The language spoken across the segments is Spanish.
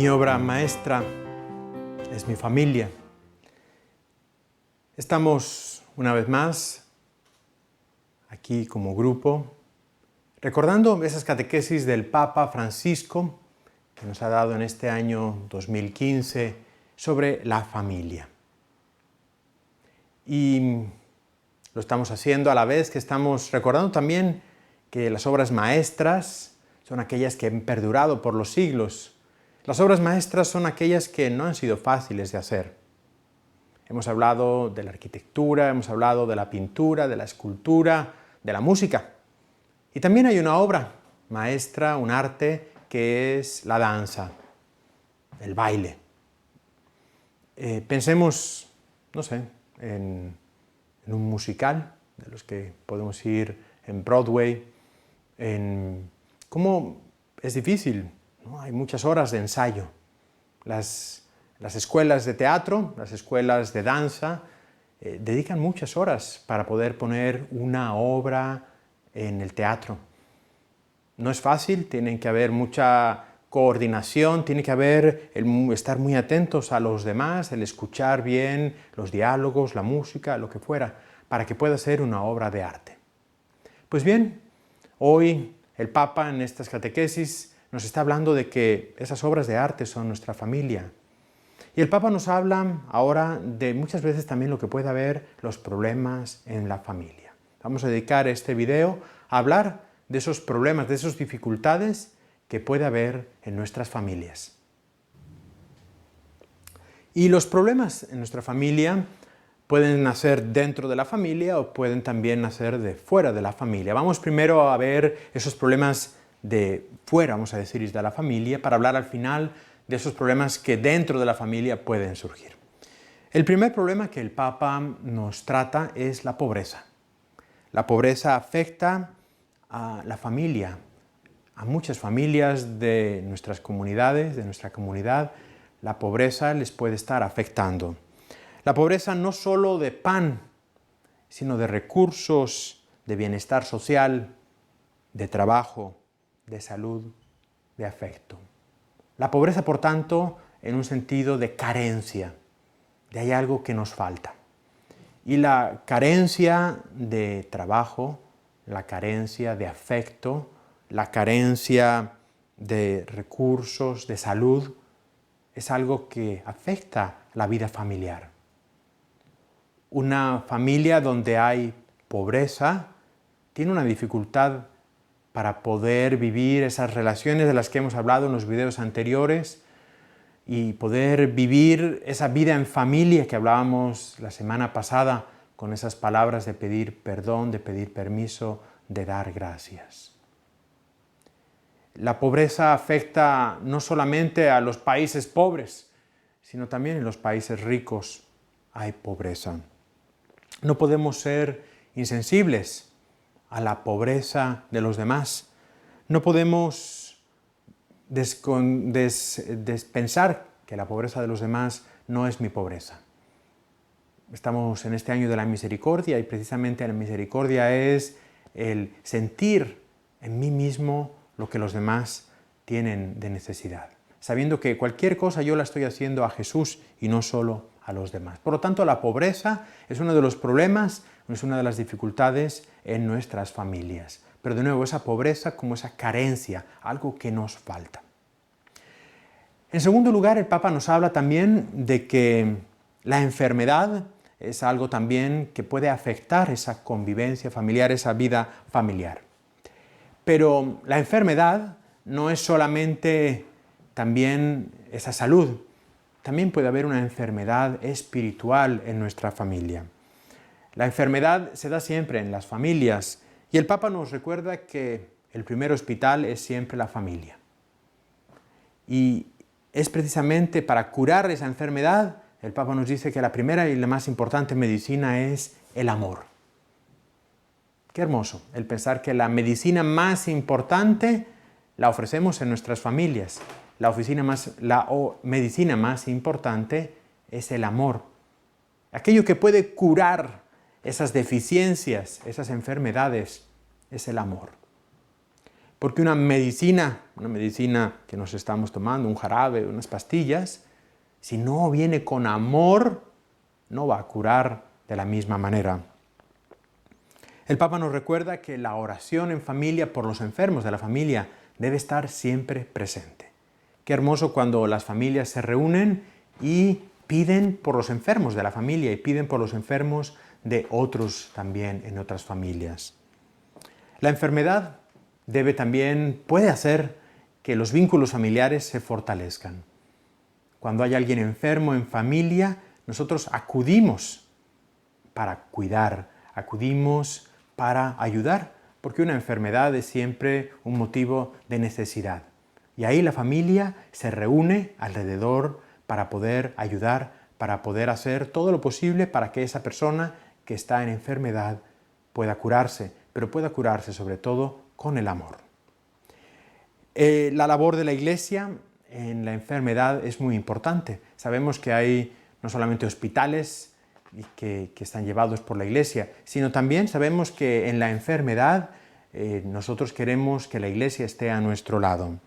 Mi obra maestra es mi familia. Estamos una vez más aquí como grupo recordando esas catequesis del Papa Francisco que nos ha dado en este año 2015 sobre la familia. Y lo estamos haciendo a la vez que estamos recordando también que las obras maestras son aquellas que han perdurado por los siglos. Las obras maestras son aquellas que no han sido fáciles de hacer. Hemos hablado de la arquitectura, hemos hablado de la pintura, de la escultura, de la música. Y también hay una obra maestra, un arte, que es la danza, el baile. Pensemos, no sé, en un musical, de los que podemos ir en Broadway, en cómo es difícil, ¿no? Hay muchas horas de ensayo. Las escuelas de teatro, las escuelas de danza, dedican muchas horas para poder poner una obra en el teatro. No es fácil, tiene que haber mucha coordinación, tiene que haber estar muy atentos a los demás, el escuchar bien los diálogos, la música, lo que fuera, para que pueda ser una obra de arte. Pues bien, hoy el Papa en estas catequesis nos está hablando de que esas obras de arte son nuestra familia. Y el Papa nos habla ahora de muchas veces también lo que puede haber los problemas en la familia. Vamos a dedicar este video a hablar de esos problemas, de esas dificultades que puede haber en nuestras familias. Y los problemas en nuestra familia pueden nacer dentro de la familia o pueden también nacer de fuera de la familia. Vamos primero a ver esos problemas de fuera, vamos a decir, de la familia, para hablar al final de esos problemas que dentro de la familia pueden surgir. El primer problema que el Papa nos trata es la pobreza. La pobreza afecta a la familia, a muchas familias de nuestras comunidades, de nuestra comunidad. La pobreza les puede estar afectando. La pobreza no solo de pan, sino de recursos, de bienestar social, de trabajo, de salud, de afecto. La pobreza, por tanto, en un sentido de carencia, de hay algo que nos falta. Y la carencia de trabajo, la carencia de afecto, la carencia de recursos, de salud, es algo que afecta la vida familiar. Una familia donde hay pobreza tiene una dificultad para poder vivir esas relaciones de las que hemos hablado en los videos anteriores y poder vivir esa vida en familia que hablábamos la semana pasada con esas palabras de pedir perdón, de pedir permiso, de dar gracias. La pobreza afecta no solamente a los países pobres, sino también en los países ricos hay pobreza. No podemos ser insensibles a la pobreza de los demás. No podemos pensar que la pobreza de los demás no es mi pobreza. Estamos en este año de la misericordia y precisamente la misericordia es el sentir en mí mismo lo que los demás tienen de necesidad, sabiendo que cualquier cosa yo la estoy haciendo a Jesús y no solo a los demás. Por lo tanto, la pobreza es uno de los problemas, es una de las dificultades en nuestras familias. Pero de nuevo, esa pobreza como esa carencia, algo que nos falta. En segundo lugar, el Papa nos habla también de que la enfermedad es algo también que puede afectar esa convivencia familiar, esa vida familiar. Pero la enfermedad no es solamente también esa salud, también puede haber una enfermedad espiritual en nuestra familia. La enfermedad se da siempre en las familias y el Papa nos recuerda que el primer hospital es siempre la familia. Y es precisamente para curar esa enfermedad, el Papa nos dice que la primera y la más importante medicina es el amor. Qué hermoso el pensar que la medicina más importante la ofrecemos en nuestras familias. La medicina más importante es el amor. Aquello que puede curar esas deficiencias, esas enfermedades, es el amor. Porque una medicina que nos estamos tomando, un jarabe, unas pastillas, si no viene con amor, no va a curar de la misma manera. El Papa nos recuerda que la oración en familia por los enfermos de la familia debe estar siempre presente. Qué hermoso cuando las familias se reúnen y piden por los enfermos de la familia y piden por los enfermos de otros también en otras familias. La enfermedad puede hacer que los vínculos familiares se fortalezcan. Cuando hay alguien enfermo en familia, nosotros acudimos para cuidar, acudimos para ayudar, porque una enfermedad es siempre un motivo de necesidad. Y ahí la familia se reúne alrededor para poder ayudar, para poder hacer todo lo posible para que esa persona que está en enfermedad pueda curarse, pero pueda curarse sobre todo con el amor. La labor de la Iglesia en la enfermedad es muy importante. Sabemos que hay no solamente hospitales que están llevados por la Iglesia, sino también sabemos que en la enfermedad nosotros queremos que la Iglesia esté a nuestro lado.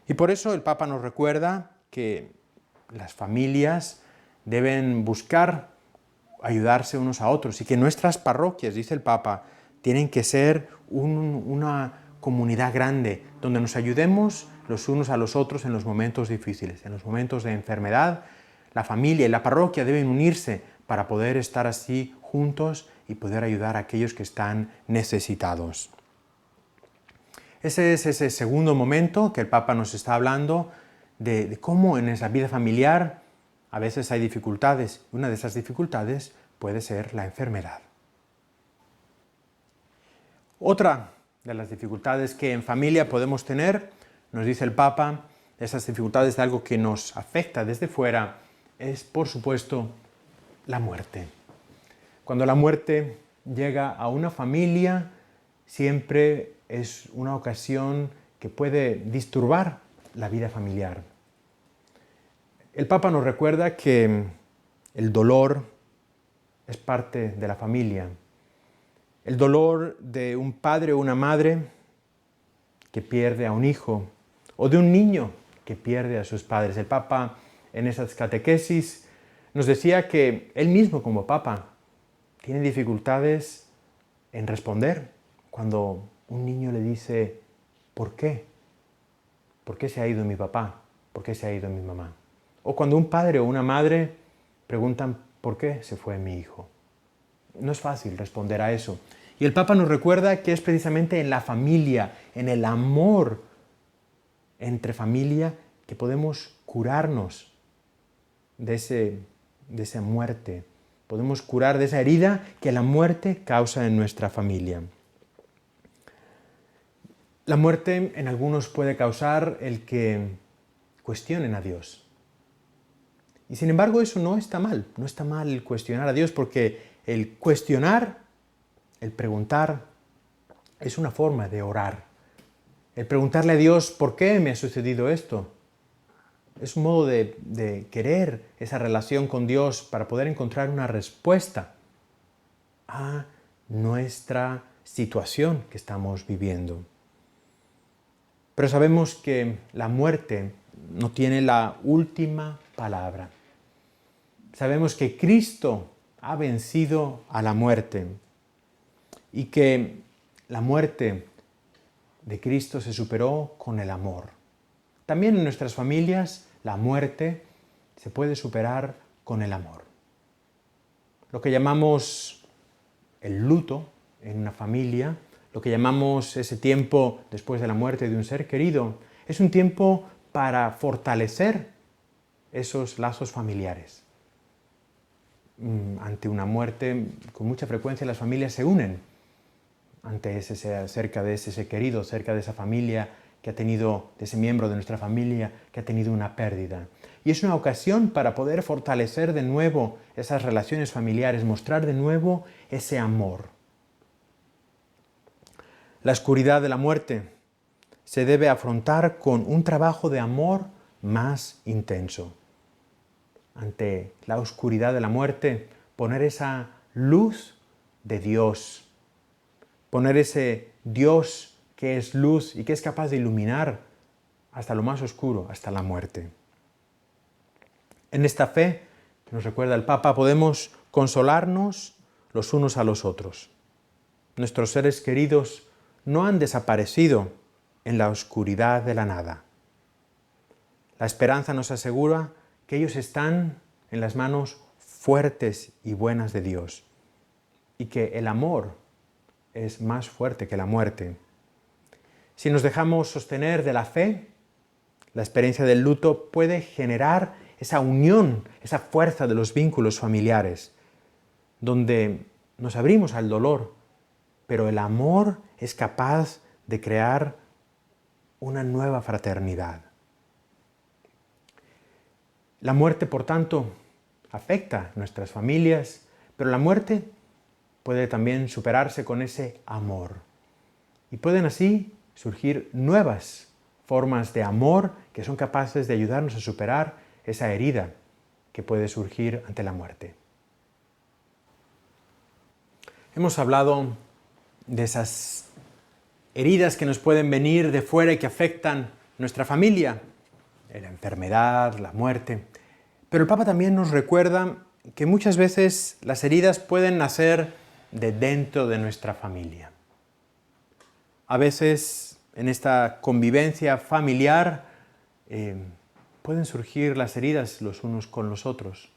Y por eso el Papa nos recuerda que las familias deben buscar ayudarse unos a otros y que nuestras parroquias, dice el Papa, tienen que ser una comunidad grande donde nos ayudemos los unos a los otros en los momentos difíciles, en los momentos de enfermedad. La familia y la parroquia deben unirse para poder estar así juntos y poder ayudar a aquellos que están necesitados. Ese es ese segundo momento que el Papa nos está hablando de cómo en esa vida familiar a veces hay dificultades. Una de esas dificultades puede ser la enfermedad. Otra de las dificultades que en familia podemos tener, nos dice el Papa, esas dificultades de algo que nos afecta desde fuera, es por supuesto la muerte. Cuando la muerte llega a una familia, siempre es una ocasión que puede disturbar la vida familiar. El Papa nos recuerda que el dolor es parte de la familia. El dolor de un padre o una madre que pierde a un hijo, o de un niño que pierde a sus padres. El Papa en esas catequesis nos decía que él mismo como Papa tiene dificultades en responder cuando un niño le dice ¿por qué? ¿Por qué se ha ido mi papá? ¿Por qué se ha ido mi mamá? O cuando un padre o una madre preguntan ¿por qué se fue mi hijo? No es fácil responder a eso. Y el Papa nos recuerda que es precisamente en la familia, en el amor entre familia, que podemos curarnos de esa muerte. Podemos curar de esa herida que la muerte causa en nuestra familia. La muerte en algunos puede causar el que cuestionen a Dios. Y sin embargo eso no está mal. No está mal el cuestionar a Dios, porque el cuestionar, el preguntar, es una forma de orar. El preguntarle a Dios, ¿por qué me ha sucedido esto? Es un modo de querer esa relación con Dios para poder encontrar una respuesta a nuestra situación que estamos viviendo. Pero sabemos que la muerte no tiene la última palabra. Sabemos que Cristo ha vencido a la muerte y que la muerte de Cristo se superó con el amor. También en nuestras familias la muerte se puede superar con el amor. Lo que llamamos el luto en una familia, lo que llamamos ese tiempo después de la muerte de un ser querido, es un tiempo para fortalecer esos lazos familiares. Ante una muerte, con mucha frecuencia las familias se unen cerca de ese ser querido, cerca de esa familia que ha tenido, de ese miembro de nuestra familia que ha tenido una pérdida. Y es una ocasión para poder fortalecer de nuevo esas relaciones familiares, mostrar de nuevo ese amor. La oscuridad de la muerte se debe afrontar con un trabajo de amor más intenso. Ante la oscuridad de la muerte, poner esa luz de Dios, poner ese Dios que es luz y que es capaz de iluminar hasta lo más oscuro, hasta la muerte. En esta fe, que nos recuerda el Papa, podemos consolarnos los unos a los otros. Nuestros seres queridos no han desaparecido en la oscuridad de la nada. La esperanza nos asegura que ellos están en las manos fuertes y buenas de Dios y que el amor es más fuerte que la muerte. Si nos dejamos sostener de la fe, la experiencia del luto puede generar esa unión, esa fuerza de los vínculos familiares, donde nos abrimos al dolor, pero el amor es capaz de crear una nueva fraternidad. La muerte, por tanto, afecta a nuestras familias, pero la muerte puede también superarse con ese amor. Y pueden así surgir nuevas formas de amor que son capaces de ayudarnos a superar esa herida que puede surgir ante la muerte. Hemos hablado de esas heridas que nos pueden venir de fuera y que afectan nuestra familia, la enfermedad, la muerte. Pero el Papa también nos recuerda que muchas veces las heridas pueden nacer de dentro de nuestra familia. A veces en esta convivencia familiar pueden surgir las heridas los unos con los otros.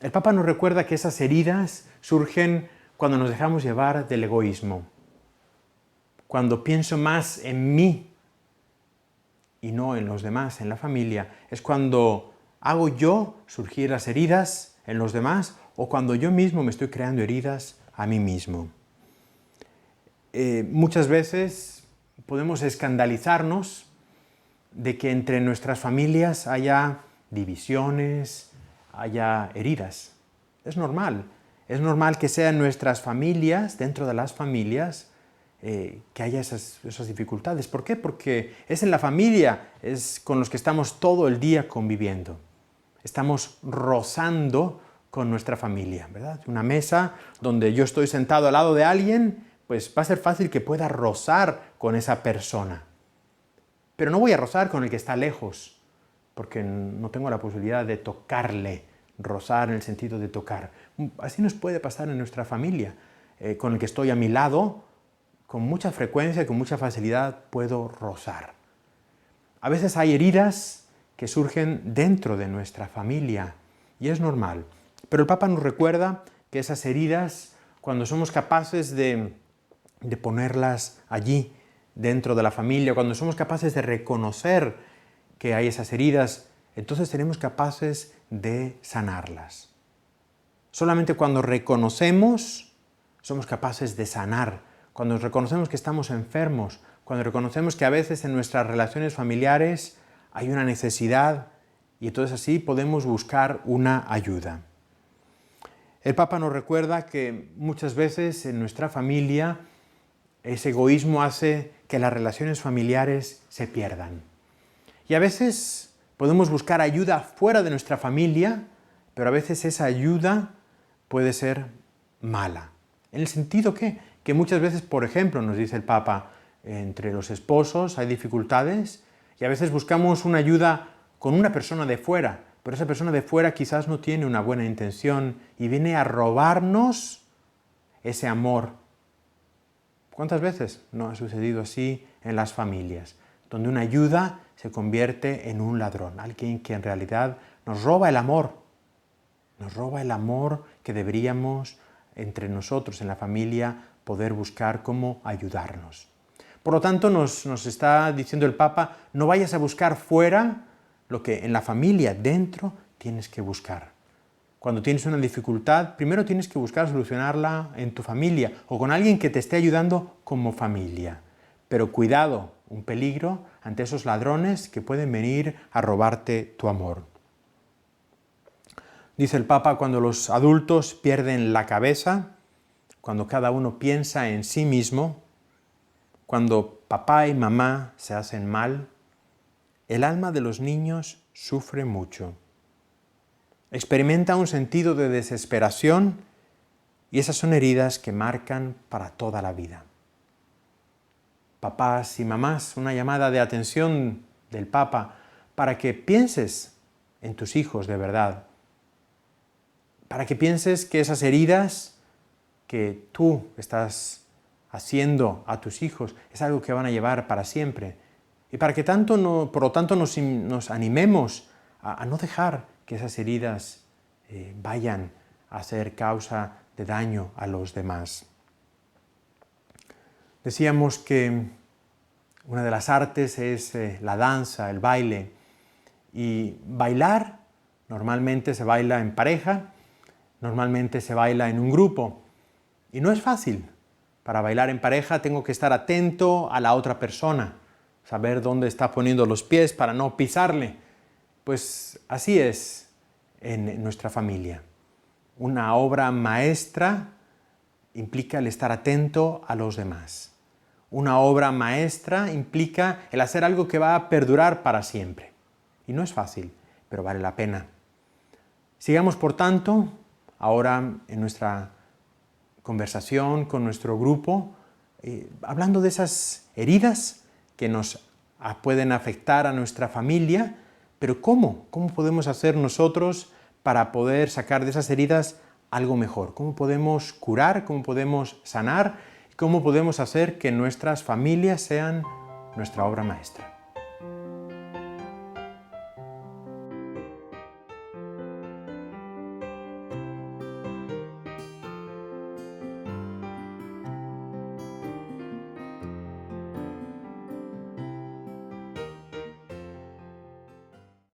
El Papa nos recuerda que esas heridas surgen cuando nos dejamos llevar del egoísmo, cuando pienso más en mí y no en los demás, en la familia. Es cuando hago yo surgir las heridas en los demás o cuando yo mismo me estoy creando heridas a mí mismo. Muchas veces podemos escandalizarnos de que entre nuestras familias haya divisiones, haya heridas. Es normal que sea en nuestras familias, dentro de las familias, que haya esas dificultades. ¿Por qué? Porque es en la familia, es con los que estamos todo el día conviviendo. Estamos rozando con nuestra familia, ¿verdad? Una mesa donde yo estoy sentado al lado de alguien, pues va a ser fácil que pueda rozar con esa persona. Pero no voy a rozar con el que está lejos, porque no tengo la posibilidad de tocarle, rozar en el sentido de tocar. Así nos puede pasar en nuestra familia. Con el que estoy a mi lado, con mucha frecuencia y con mucha facilidad puedo rozar. A veces hay heridas que surgen dentro de nuestra familia y es normal. Pero el Papa nos recuerda que esas heridas, cuando somos capaces de ponerlas allí, dentro de la familia, cuando somos capaces de reconocer que hay esas heridas, entonces seremos capaces de sanarlas. Solamente cuando reconocemos, somos capaces de sanar. Cuando reconocemos que estamos enfermos, cuando reconocemos que a veces en nuestras relaciones familiares hay una necesidad y entonces así podemos buscar una ayuda. El Papa nos recuerda que muchas veces en nuestra familia ese egoísmo hace que las relaciones familiares se pierdan. Y a veces podemos buscar ayuda fuera de nuestra familia, pero a veces esa ayuda puede ser mala. ¿En el sentido qué? Que muchas veces, por ejemplo, nos dice el Papa, entre los esposos hay dificultades y a veces buscamos una ayuda con una persona de fuera, pero esa persona de fuera quizás no tiene una buena intención y viene a robarnos ese amor. ¿Cuántas veces no ha sucedido así en las familias? Donde una ayuda se convierte en un ladrón, alguien que en realidad nos roba el amor que deberíamos entre nosotros en la familia poder buscar cómo ayudarnos. Por lo tanto, nos está diciendo el Papa, no vayas a buscar fuera lo que en la familia, dentro, tienes que buscar. Cuando tienes una dificultad, primero tienes que buscar solucionarla en tu familia o con alguien que te esté ayudando como familia. Pero cuidado, un peligro ante esos ladrones que pueden venir a robarte tu amor. Dice el Papa, cuando los adultos pierden la cabeza, cuando cada uno piensa en sí mismo, cuando papá y mamá se hacen mal, el alma de los niños sufre mucho. Experimenta un sentido de desesperación y esas son heridas que marcan para toda la vida. papás y mamás, una llamada de atención del Papa para que pienses en tus hijos de verdad, para que pienses que esas heridas que tú estás haciendo a tus hijos es algo que van a llevar para siempre. Y para que por lo tanto nos animemos a no dejar que esas heridas vayan a ser causa de daño a los demás. Decíamos que una de las artes es la danza, el baile. Y bailar, normalmente se baila en pareja, normalmente se baila en un grupo. Y no es fácil. Para bailar en pareja tengo que estar atento a la otra persona, saber dónde está poniendo los pies para no pisarle. Pues así es en nuestra familia. Una obra maestra implica el estar atento a los demás. Una obra maestra implica el hacer algo que va a perdurar para siempre. Y no es fácil, pero vale la pena. Sigamos, por tanto, ahora en nuestra conversación con nuestro grupo, hablando de esas heridas que nos pueden afectar a nuestra familia, pero ¿cómo? ¿Cómo podemos hacer nosotros para poder sacar de esas heridas algo mejor? ¿Cómo podemos curar? ¿Cómo podemos sanar? ¿Cómo podemos hacer que nuestras familias sean nuestra obra maestra?